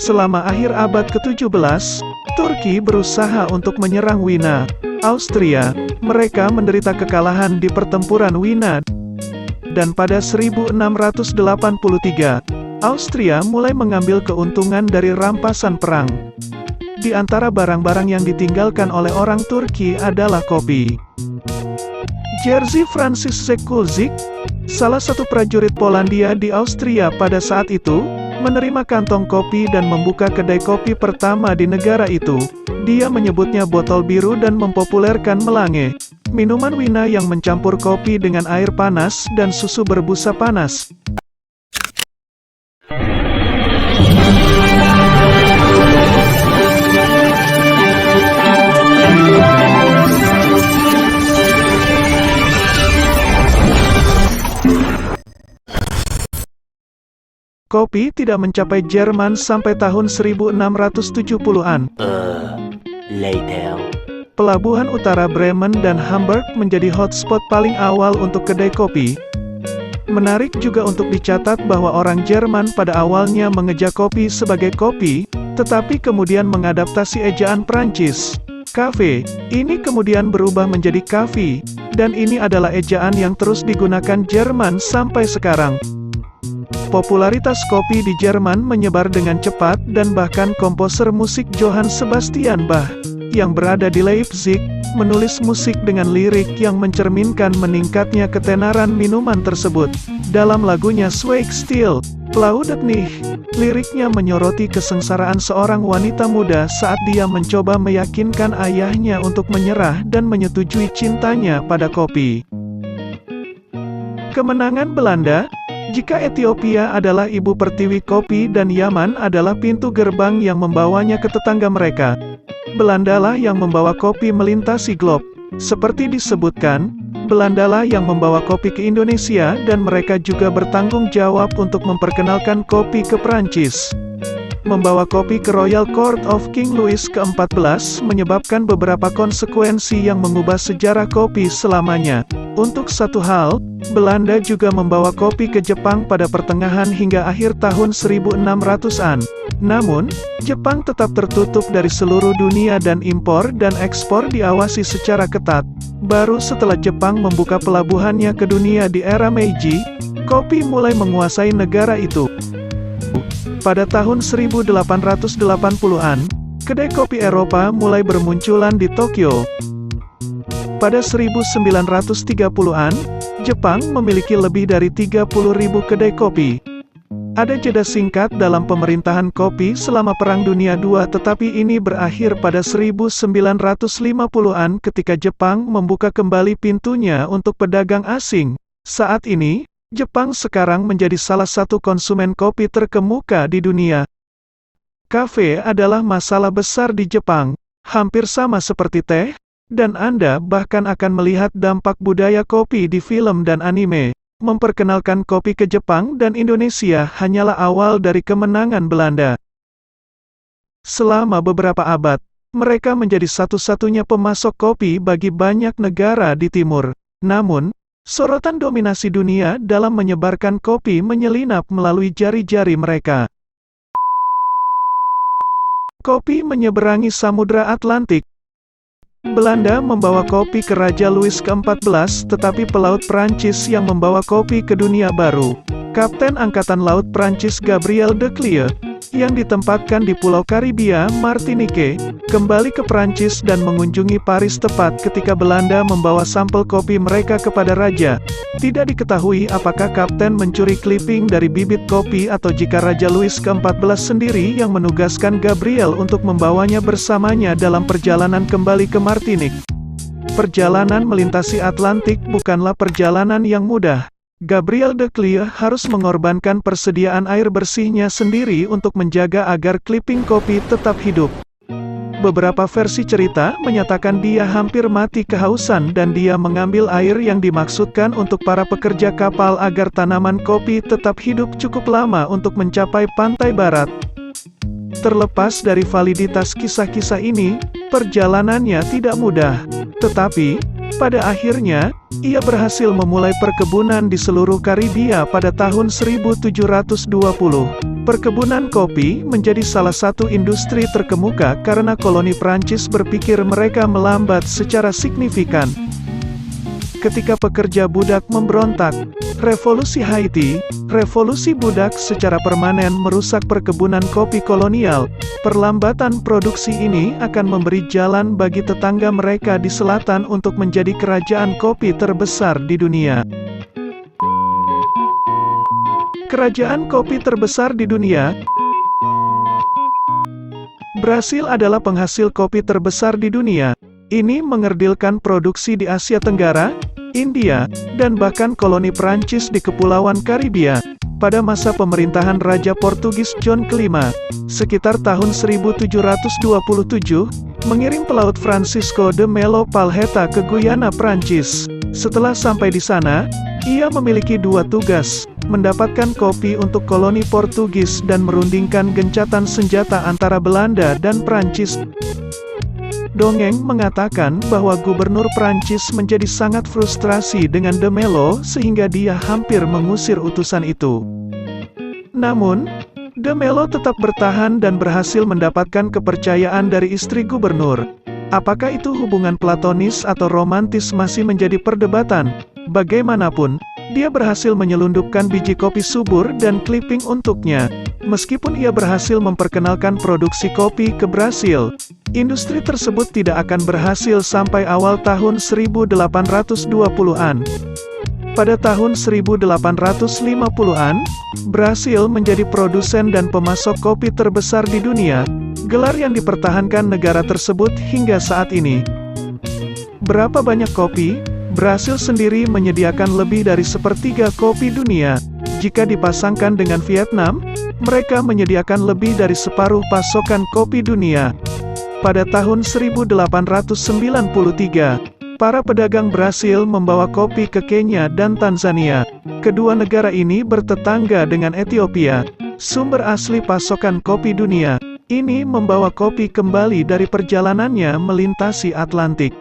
Selama akhir abad ke-17, Turki berusaha untuk menyerang Wina, Austria. Mereka menderita kekalahan di pertempuran Wina. Dan pada 1683, Austria mulai mengambil keuntungan dari rampasan perang. Di antara barang-barang yang ditinggalkan oleh orang Turki adalah kopi. Jerzy Franciszek Kulczyk, salah satu prajurit Polandia di Austria pada saat itu, menerima kantong kopi dan membuka kedai kopi pertama di negara itu. Dia menyebutnya botol biru dan mempopulerkan melange, minuman Wina yang mencampur kopi dengan air panas dan susu berbusa panas. Kopi tidak mencapai Jerman sampai tahun 1670-an. Pelabuhan utara Bremen dan Hamburg menjadi hotspot paling awal untuk kedai kopi. Menarik juga untuk dicatat bahwa orang Jerman pada awalnya mengeja kopi sebagai kopi, tetapi kemudian mengadaptasi ejaan Prancis. Cafe, ini kemudian berubah menjadi kafe, dan ini adalah ejaan yang terus digunakan Jerman sampai sekarang. Popularitas kopi di Jerman menyebar dengan cepat dan bahkan komposer musik Johann Sebastian Bach, yang berada di Leipzig, menulis musik dengan lirik yang mencerminkan meningkatnya ketenaran minuman tersebut. Dalam lagunya Schweig Still, Plaudet nicht, liriknya menyoroti kesengsaraan seorang wanita muda saat dia mencoba meyakinkan ayahnya untuk menyerah dan menyetujui cintanya pada kopi. Kemenangan Belanda. Jika Ethiopia adalah ibu pertiwi kopi dan Yaman adalah pintu gerbang yang membawanya ke tetangga mereka, Belandalah yang membawa kopi melintasi globe. Seperti disebutkan, Belandalah yang membawa kopi ke Indonesia dan mereka juga bertanggung jawab untuk memperkenalkan kopi ke Prancis. Membawa kopi ke Royal Court of King Louis ke-14 menyebabkan beberapa konsekuensi yang mengubah sejarah kopi selamanya. Untuk satu hal, Belanda juga membawa kopi ke Jepang pada pertengahan hingga akhir tahun 1600-an. Namun, Jepang tetap tertutup dari seluruh dunia dan impor dan ekspor diawasi secara ketat. Baru setelah Jepang membuka pelabuhannya ke dunia di era Meiji, kopi mulai menguasai negara itu. Pada tahun 1880-an, kedai kopi Eropa mulai bermunculan di Tokyo. Pada 1930-an, Jepang memiliki lebih dari 30.000 kedai kopi. Ada jeda singkat dalam pemerintahan kopi selama Perang Dunia II, tetapi ini berakhir pada 1950-an ketika Jepang membuka kembali pintunya untuk pedagang asing. Saat ini, Jepang sekarang menjadi salah satu konsumen kopi terkemuka di dunia. Kafe adalah masalah besar di Jepang, hampir sama seperti teh, dan Anda bahkan akan melihat dampak budaya kopi di film dan anime. Memperkenalkan kopi ke Jepang dan Indonesia hanyalah awal dari kemenangan Belanda. Selama beberapa abad, mereka menjadi satu-satunya pemasok kopi bagi banyak negara di timur. Namun, sorotan dominasi dunia dalam menyebarkan kopi menyelinap melalui jari-jari mereka. Kopi menyeberangi Samudra Atlantik. Belanda membawa kopi ke Raja Louis ke-14, tetapi pelaut Prancis yang membawa kopi ke dunia baru. Kapten Angkatan Laut Prancis Gabriel de Clercq, yang ditempatkan di Pulau Karibia, Martinique, kembali ke Prancis dan mengunjungi Paris tepat ketika Belanda membawa sampel kopi mereka kepada Raja. Tidak diketahui apakah Kapten mencuri clipping dari bibit kopi atau jika Raja Louis ke-14 sendiri yang menugaskan Gabriel untuk membawanya bersamanya dalam perjalanan kembali ke Martinique. Perjalanan melintasi Atlantik bukanlah perjalanan yang mudah. Gabriel de Clercq harus mengorbankan persediaan air bersihnya sendiri untuk menjaga agar clipping kopi tetap hidup. Beberapa versi cerita menyatakan dia hampir mati kehausan dan dia mengambil air yang dimaksudkan untuk para pekerja kapal agar tanaman kopi tetap hidup cukup lama untuk mencapai pantai barat. Terlepas dari validitas kisah-kisah ini, perjalanannya tidak mudah. Tetapi, pada akhirnya, ia berhasil memulai perkebunan di seluruh Karibia pada tahun 1720. Perkebunan kopi menjadi salah satu industri terkemuka karena koloni Prancis berpikir mereka melambat secara signifikan. Ketika pekerja budak memberontak, Revolusi Haiti, revolusi budak secara permanen merusak perkebunan kopi kolonial. Perlambatan produksi ini akan memberi jalan bagi tetangga mereka di selatan untuk menjadi kerajaan kopi terbesar di dunia. Kerajaan kopi terbesar di dunia. Brasil adalah penghasil kopi terbesar di dunia. Ini mengerdilkan produksi di Asia Tenggara, India, dan bahkan koloni Prancis di Kepulauan Karibia. Pada masa pemerintahan Raja Portugis John kelima, sekitar tahun 1727, mengirim pelaut Francisco de Melo Palheta ke Guyana, Prancis. Setelah sampai di sana, ia memiliki dua tugas, mendapatkan kopi untuk koloni Portugis dan merundingkan gencatan senjata antara Belanda dan Prancis. Dongeng mengatakan bahwa gubernur Prancis menjadi sangat frustrasi dengan de Melo sehingga dia hampir mengusir utusan itu. Namun, de Melo tetap bertahan dan berhasil mendapatkan kepercayaan dari istri gubernur. Apakah itu hubungan platonis atau romantis masih menjadi perdebatan. Bagaimanapun, dia berhasil menyelundupkan biji kopi subur dan clipping untuknya. Meskipun ia berhasil memperkenalkan produksi kopi ke Brasil, industri tersebut tidak akan berhasil sampai awal tahun 1820-an. Pada tahun 1850-an, Brasil menjadi produsen dan pemasok kopi terbesar di dunia, gelar yang dipertahankan negara tersebut hingga saat ini. Berapa banyak kopi? Brasil sendiri menyediakan lebih dari sepertiga kopi dunia. Jika dipasangkan dengan Vietnam, mereka menyediakan lebih dari separuh pasokan kopi dunia. Pada tahun 1893, para pedagang Brasil membawa kopi ke Kenya dan Tanzania. Kedua negara ini bertetangga dengan Ethiopia, sumber asli pasokan kopi dunia. Ini membawa kopi kembali dari perjalanannya melintasi Atlantik.